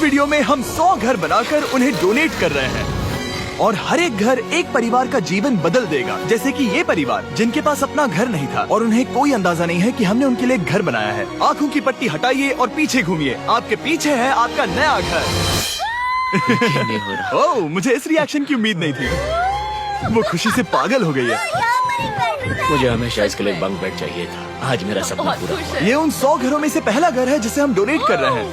Video में हम 100 घर बनाकर उन्हें डोनेट कर रहे हैं और हर एक घर एक परिवार का जीवन बदल देगा। जैसे कि ये परिवार जिनके पास अपना घर नहीं था और उन्हें कोई अंदाजा नहीं है कि हमने उनके लिए घर बनाया है। आंखों की पट्टी हटाइए और पीछे घूमिए। आपके पीछे है आपका नया घर। ओह, मुझे इस रिएक्शन की उम्मीद नहीं थी। वो खुशी से पागल हो गई है। मुझे हमेशा इसके लिए बंक बेड चाहिए था। आज मेरा सपना पूरा हुआ। ये उन 100 घरों में से पहला घर है जिसे हम डोनेट कर रहे हैं।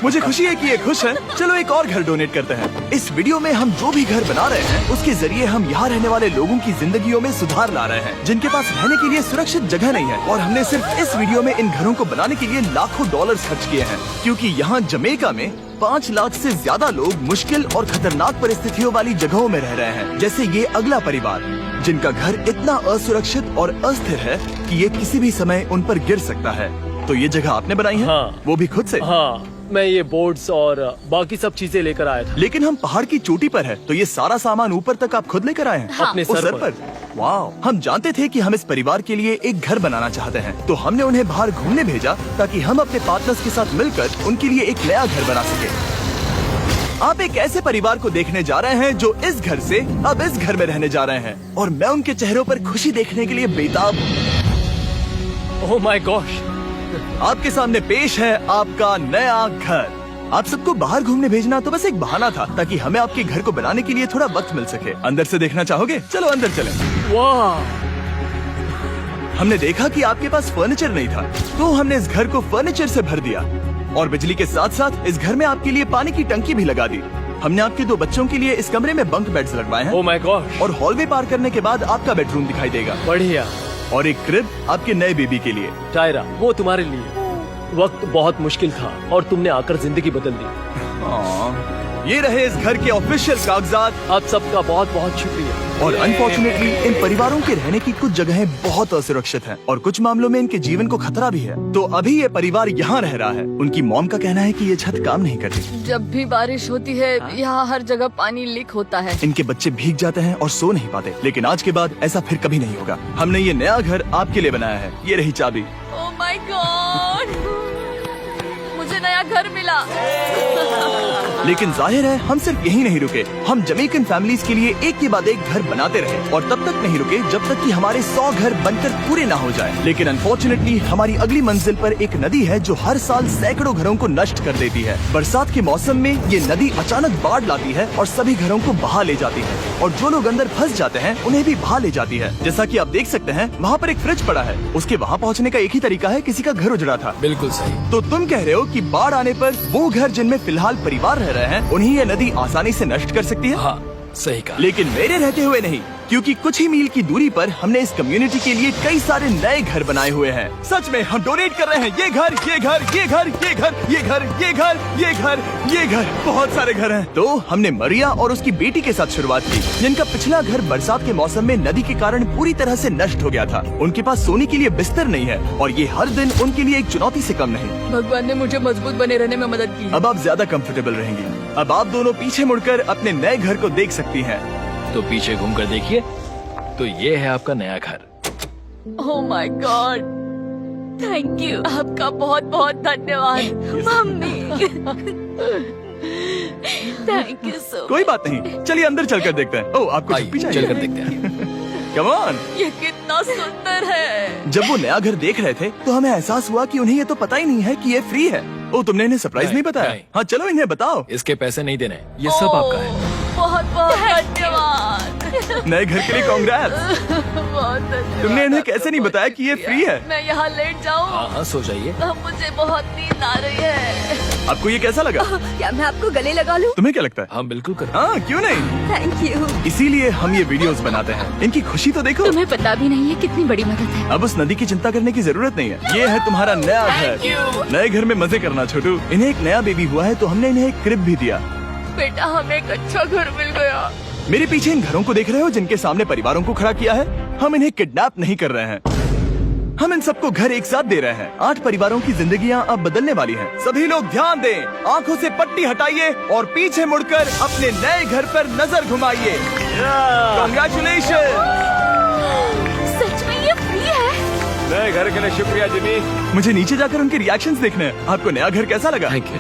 मुझे खुशी है कि ये खुश है। चलो एक और घर डोनेट करते हैं। इस वीडियो में हम जो भी घर बना रहे हैं उसके जरिए हम यहाँ रहने वाले लोगों की जिंदगियों में सुधार ला रहे हैं जिनके पास रहने के लिए सुरक्षित जगह नहीं है। और हमने सिर्फ इस वीडियो में इन घरों को बनाने के लिए लाखों डॉलर्स खर्च किए हैं, क्योंकि यहाँ जमैका में 5 लाख से ज्यादा लोग मुश्किल और खतरनाक परिस्थितियों वाली जगहों में रह रहे हैं। जैसे ये अगला परिवार जिनका घर इतना असुरक्षित और अस्थिर है कि ये किसी भी समय उन पर गिर सकता है। तो ये जगह आपने बनाई है? हाँ। वो भी खुद से? हाँ, मैं ये बोर्ड्स और बाकी सब चीजें लेकर आया था। लेकिन हम पहाड़ की चोटी पर है, तो ये सारा सामान ऊपर तक आप खुद लेकर आए हैं? हाँ। अपने सर पर। वाह, हम जानते थे कि हम इस परिवार के लिए एक घर बनाना चाहते हैं, तो हमने उन्हें बाहर घूमने भेजा ताकि हम अपने पार्टनर्स के साथ मिलकर उनके लिए एक नया घर बना सके। आप एक ऐसे परिवार को देखने जा रहे हैं जो इस घर से अब इस घर में रहने जा रहे हैं, और मैं उनके चेहरों पर खुशी देखने के लिए बेताब हूँ। Oh my gosh! आपके सामने पेश है आपका नया घर। आप सबको बाहर घूमने भेजना तो बस एक बहाना था ताकि हमें आपके घर को बनाने के लिए थोड़ा वक्त मिल सके। अंदर से देखना चाहोगे? चलो अंदर चलें। वाह! हमने देखा कि आपके पास फर्नीचर नहीं था, तो हमने इस घर को फर्नीचर से भर दिया और बिजली के साथ साथ इस घर में आपके लिए पानी की टंकी भी लगा दी। हमने आपके 2 बच्चों के लिए इस कमरे में बंक बेड्स लगवाए हैं। Oh my gosh! और हॉलवे पार करने के बाद आपका बेडरूम दिखाई देगा। बढ़िया। और एक क्रिब आपके नए बेबी के लिए। टायरा, वो तुम्हारे लिए। वक्त बहुत मुश्किल था और तुमने आकर जिंदगी बदल दी। ये रहे इस घर के ऑफिशियल कागजात। आप सबका बहुत बहुत शुक्रिया। और अनफॉर्चुनेटली इन परिवारों के रहने की कुछ जगहें बहुत असुरक्षित हैं और कुछ मामलों में इनके जीवन को खतरा भी है। तो अभी ये परिवार यहाँ रह रहा है। उनकी मॉम का कहना है कि ये छत काम नहीं करती। जब भी बारिश होती है यहाँ हर जगह पानी लीक होता है। इनके बच्चे भीग जाते हैं और सो नहीं पाते, लेकिन आज के बाद ऐसा फिर कभी नहीं होगा। हमने ये नया घर आपके लिए बनाया है। ये रही चाबी। ओह माय गॉड, मुझे नया घर मिला। लेकिन जाहिर है हम सिर्फ यही नहीं रुके। हम जमैकन फैमिलीज के लिए एक के बाद एक घर बनाते रहे और तब तक नहीं रुके जब तक कि हमारे 100 घर बनकर पूरे ना हो जाए। लेकिन अनफॉर्चुनेटली हमारी अगली मंजिल पर एक नदी है जो हर साल सैकड़ों घरों को नष्ट कर देती है। बरसात के मौसम में ये नदी अचानक बाढ़ लाती है और सभी घरों को बहा ले जाती है, और जो लोग अंदर फंस जाते हैं उन्हें भी बहा ले जाती है। जैसा कि आप देख सकते हैं वहाँ पर एक फ्रिज पड़ा है। उसके वहाँ पहुँचने का एक ही तरीका है, किसी का घर उजड़ा था। बिल्कुल सही। तो तुम कह रहे हो कि बाढ़ आने पर वो घर जिनमें फिलहाल परिवार रह रहे हैं उन्हें ये नदी आसानी से नष्ट कर सकती है? हाँ, सही कहा। लेकिन मेरे रहते हुए नहीं, क्योंकि कुछ ही मील की दूरी पर हमने इस कम्युनिटी के लिए कई सारे नए घर बनाए हुए हैं। सच में हम डोनेट कर रहे हैं। ये घर, ये घर, ये घर, ये घर, ये घर, ये घर, ये घर, ये घर, बहुत सारे घर हैं। तो हमने मरिया और उसकी बेटी के साथ शुरुआत की, जिनका पिछला घर बरसात के मौसम में नदी के कारण पूरी तरह से नष्ट हो गया था। उनके पास सोने के लिए बिस्तर नहीं है और ये हर दिन उनके लिए एक चुनौती से कम नहीं। भगवान ने मुझे मजबूत बने रहने में मदद की। अब आप ज्यादा कंफर्टेबल रहेंगी। अब आप दोनों पीछे मुड़कर अपने नए घर को देख सकती हैं। तो पीछे घूमकर देखिए, तो ये है आपका नया घर। Oh my God, thank you. आपका बहुत बहुत धन्यवाद मम्मी। Thank you so. कोई बात नहीं, चलिए अंदर चलकर देखते हैं। ओह, आपको छुट्टी चाहिए? चलकर देखते हैं। Come on. ये कितना सुंदर है। जब वो नया घर देख रहे थे तो हमें एहसास हुआ कि उन्हें ये तो पता ही नहीं है कि ये फ्री है। ओह, तुमने इन्हें सरप्राइज नहीं बताया? नहीं। हाँ, चलो इन्हें बताओ। इसके पैसे नहीं देने, ये सब आपका है। बहुत बहुत धन्यवाद। नए घर के लिए कांग्रेट्स। बहुत धन्यवाद। तुमने इन्हें कैसे नहीं बताया कि ये फ्री है? मैं यहाँ लेट जाऊँ? हाँ हाँ, सो जाइए। अब मुझे बहुत नींद आ रही है। आपको ये कैसा लगा? क्या मैं आपको गले लगा लूं? तुम्हें क्या लगता है? हाँ बिल्कुल कर। हाँ, क्यों नहीं। Thank you. इसीलिए हम ये वीडियोस बनाते हैं। इनकी खुशी तो देखो। तुम्हें पता भी नहीं है कितनी बड़ी मदद है। अब उस नदी की चिंता करने की जरूरत नहीं है। ये है तुम्हारा नया घर। नए घर में मजे करना छोटू। इन्हें एक नया बेबी हुआ है तो हमने इन्हें एक क्रिब भी दिया। बेटा, हमें एक अच्छा घर मिल गया। मेरे पीछे इन घरों को देख रहे हो जिनके सामने परिवारों को खड़ा किया है? हम इन्हें किडनैप नहीं कर रहे हैं। हम इन सबको घर एक साथ दे रहे हैं। 8 परिवारों की जिंदगियां अब बदलने वाली हैं। सभी लोग ध्यान दें, आंखों से पट्टी हटाइए और पीछे मुड़कर अपने नए घर पर नजर घुमाइए। कांग्रेचुलेशन। सच में ये फ्री है? नए घर के लिए शुक्रिया जिमी। मुझे नीचे जाकर उनके रिएक्शंस देखने हैं। आपको नया घर कैसा लगा? Thank you,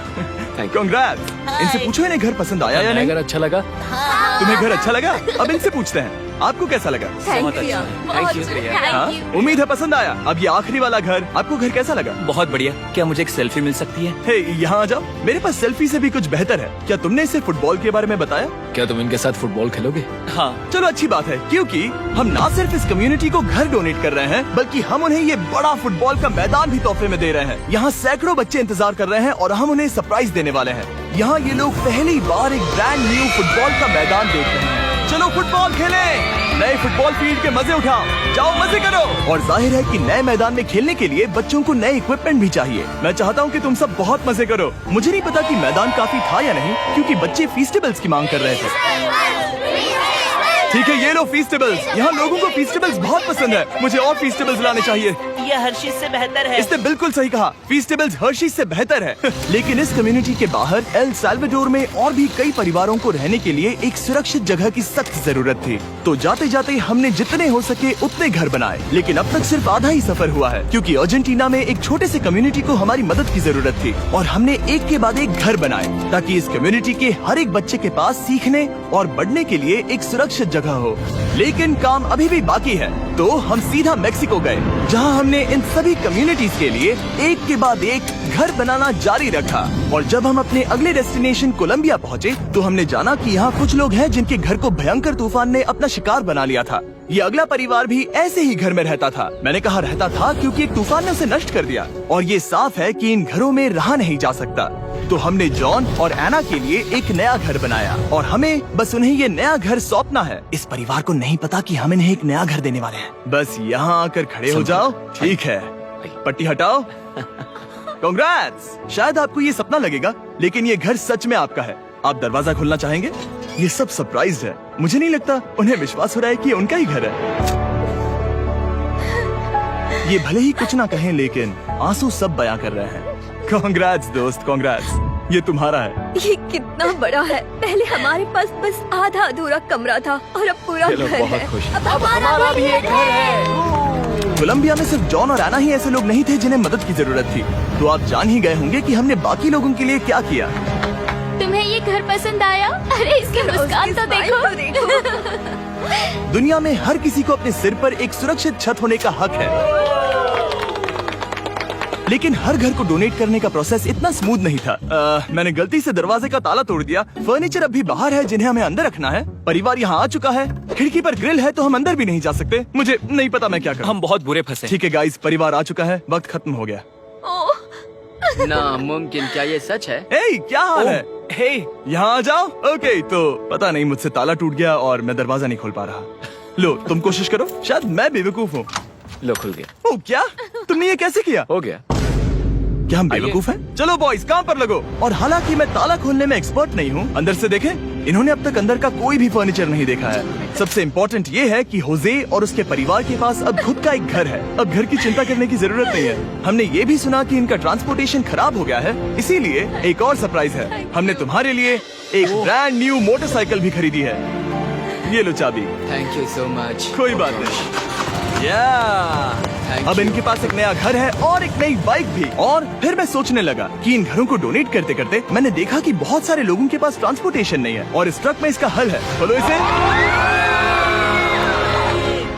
thank you. Congrats. इनसे पूछो इन्हें घर पसंद आया या नहीं? अगर अच्छा लगा। तुम्हें घर अच्छा लगा? अब इनसे पूछते हैं आपको कैसा लगा? Thank you, thank you. हाँ? उम्मीद है पसंद आया। अब ये आखिरी वाला घर, आपको घर कैसा लगा? बहुत बढ़िया। क्या मुझे एक सेल्फी मिल सकती है? हे, यहाँ आ जाओ। मेरे पास सेल्फी से भी कुछ बेहतर है। क्या तुमने इसे फुटबॉल के बारे में बताया? क्या तुम इनके साथ फुटबॉल खेलोगे? हाँ। चलो अच्छी बात है, क्योंकि हम ना सिर्फ इस कम्युनिटी को घर डोनेट कर रहे हैं, बल्कि हम उन्हें ये बड़ा फुटबॉल का मैदान भी तोहफे में दे रहे हैं। यहाँ सैकड़ों बच्चे इंतजार कर रहे हैं और हम उन्हें सरप्राइज देने वाले हैं। यहाँ ये लोग पहली बार एक ब्रांड न्यू फुटबॉल का मैदान देख रहे हैं। चलो फुटबॉल खेलें, नए फुटबॉल फील्ड के मजे उठाओ, जाओ मजे करो। और जाहिर है कि नए मैदान में खेलने के लिए बच्चों को नए इक्विपमेंट भी चाहिए। मैं चाहता हूँ कि तुम सब बहुत मजे करो। मुझे नहीं पता कि मैदान काफी था या नहीं, क्योंकि बच्चे फीस्टेबल्स की मांग कर रहे थे। ठीक है, ये लो फीस्टेबल्स। यहाँ लोगों को फीस्टेबल्स बहुत पसंद है। मुझे और फीस्टेबल्स लाने चाहिए। यह हर्षीज से बेहतर है। इसने बिल्कुल सही कहा, फीस्टेबल्स हर्शीज से बेहतर है। लेकिन इस कम्युनिटी के बाहर एल साल्वाडोर में और भी कई परिवारों को रहने के लिए एक सुरक्षित जगह की सख्त जरूरत थी। तो जाते जाते हमने जितने हो सके उतने घर बनाए, लेकिन अब तक सिर्फ आधा ही सफर हुआ है, क्योंकि अर्जेंटीना में एक छोटे से कम्युनिटी को हमारी मदद की जरूरत थी और हमने एक के बाद एक घर बनाए ताकि इस कम्युनिटी के हर एक बच्चे के पास सीखने और बढ़ने के लिए एक सुरक्षित जगह हो। लेकिन काम अभी भी बाकी है, तो हम सीधा मेक्सिको गए, जहां हमने इन सभी कम्युनिटीज के लिए एक के बाद एक घर बनाना जारी रखा। और जब हम अपने अगले डेस्टिनेशन कोलंबिया पहुंचे, तो हमने जाना कि यहाँ कुछ लोग हैं जिनके घर को भयंकर तूफान ने अपना शिकार बना लिया था। ये अगला परिवार भी ऐसे ही घर में रहता था। मैंने कहा रहता था क्योंकि एक तूफान ने उसे नष्ट कर दिया और ये साफ है कि इन घरों में रहा नहीं जा सकता। तो हमने जॉन और एना के लिए एक नया घर बनाया और हमें बस उन्हें ये नया घर सौंपना है। इस परिवार को नहीं पता कि हम इन्हें एक नया घर देने वाले हैं। बस यहाँ आकर खड़े हो जाओ। ठीक है, पट्टी हटाओ। कांग्रेट्स। शायद आपको ये सपना लगेगा, लेकिन ये घर सच में आपका है। आप दरवाजा खोलना चाहेंगे? ये सब सरप्राइज है। मुझे नहीं लगता उन्हें विश्वास हो रहा है कि ये उनका ही घर है। ये भले ही कुछ ना कहें, लेकिन आंसू सब बयां कर रहे हैं। कांग्रेट्स दोस्त, कांग्रेट्स। ये तुम्हारा है। ये कितना बड़ा है। पहले हमारे पास बस आधा अधूरा कमरा था और अब पूरा घर है। बहुत खुश। अब हमारा भी एक घर है। कोलंबिया में सिर्फ जॉन और एना ही ऐसे लोग नहीं थे जिन्हें मदद की जरूरत थी। तो आप जान ही गए होंगे कि हमने बाकी लोगों के लिए क्या किया। तुम्हें ये घर पसंद आया? अरे इसकी मुस्कान तो देखो। दुनिया में हर किसी को अपने सिर पर एक सुरक्षित छत होने का हक है, लेकिन हर घर को डोनेट करने का प्रोसेस इतना स्मूथ नहीं था। मैंने गलती से दरवाजे का ताला तोड़ दिया। फर्नीचर अब भी बाहर है जिन्हें हमें अंदर रखना है। परिवार यहाँ आ चुका है। खिड़की पर ग्रिल है तो हम अंदर भी नहीं जा सकते। मुझे नहीं पता मैं क्या करूं। हम बहुत बुरे फंसे। ठीक है गाइस, परिवार आ चुका है। वक्त खत्म हो गया। नामुमकिन। क्या ये सच है? ए, क्या हाल है? हे, यहाँ आ जाओ। ओके, तो पता नहीं मुझसे ताला टूट गया और मैं दरवाजा नहीं खोल पा रहा। लो तुम कोशिश करो, शायद मैं बेवकूफ हूँ। लो खुल गया। ओ क्या? तुमने ये कैसे किया? हो गया। क्या हम बेवकूफ हैं? चलो बॉयज काम पर लगो। और हालांकि मैं ताला खोलने में एक्सपर्ट नहीं हूँ, अंदर से देखें, इन्होंने अब तक अंदर का कोई भी फर्नीचर नहीं देखा है। सबसे इम्पोर्टेंट ये है कि होजे और उसके परिवार के पास अब खुद का एक घर है। अब घर की चिंता करने की जरूरत नहीं है। हमने ये भी सुना कि इनका ट्रांसपोर्टेशन खराब हो गया है, इसीलिए एक और सरप्राइज है। हमने तुम्हारे लिए एक ब्रांड न्यू मोटरसाइकिल भी खरीदी है। ये लो चाबी। Thank you so much. कोई बात नहीं। अब इनके पास एक नया घर है और एक नई बाइक भी। और फिर मैं सोचने लगा कि इन घरों को डोनेट करते करते मैंने देखा कि बहुत सारे लोगों के पास ट्रांसपोर्टेशन नहीं है और इस ट्रक में इसका हल है। खोलो इसे।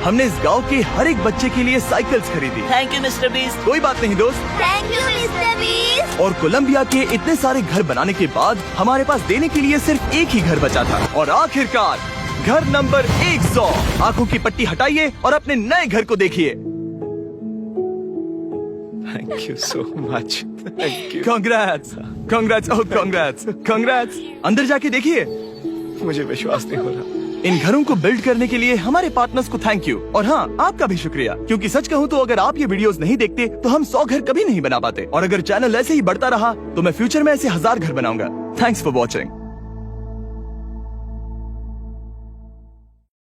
हमने इस गांव के हर एक बच्चे के लिए साइकिल्स खरीदी। Thank you mister beast. कोई बात नहीं दोस्त। Thank you mister beast. और कोलंबिया के इतने सारे घर बनाने के बाद हमारे पास देने के लिए सिर्फ एक ही घर बचा था। और आखिरकार घर नंबर 100। आंखों की पट्टी हटाइए और अपने नए घर को देखिए। Thank you so much. Thank you. Congrats, congrats, oh congrats, congrats. अंदर जाके देखिए। मुझे विश्वास नहीं हो रहा। इन घरों को बिल्ड करने के लिए हमारे पार्टनर्स को थैंक यू। और हाँ, आपका भी शुक्रिया, क्योंकि सच कहूँ तो अगर आप ये वीडियोस नहीं देखते तो हम 100 घर कभी नहीं बना पाते। और अगर चैनल ऐसे ही बढ़ता रहा तो मैं फ्यूचर में ऐसे 1000 घर बनाऊंगा। Thanks for watching.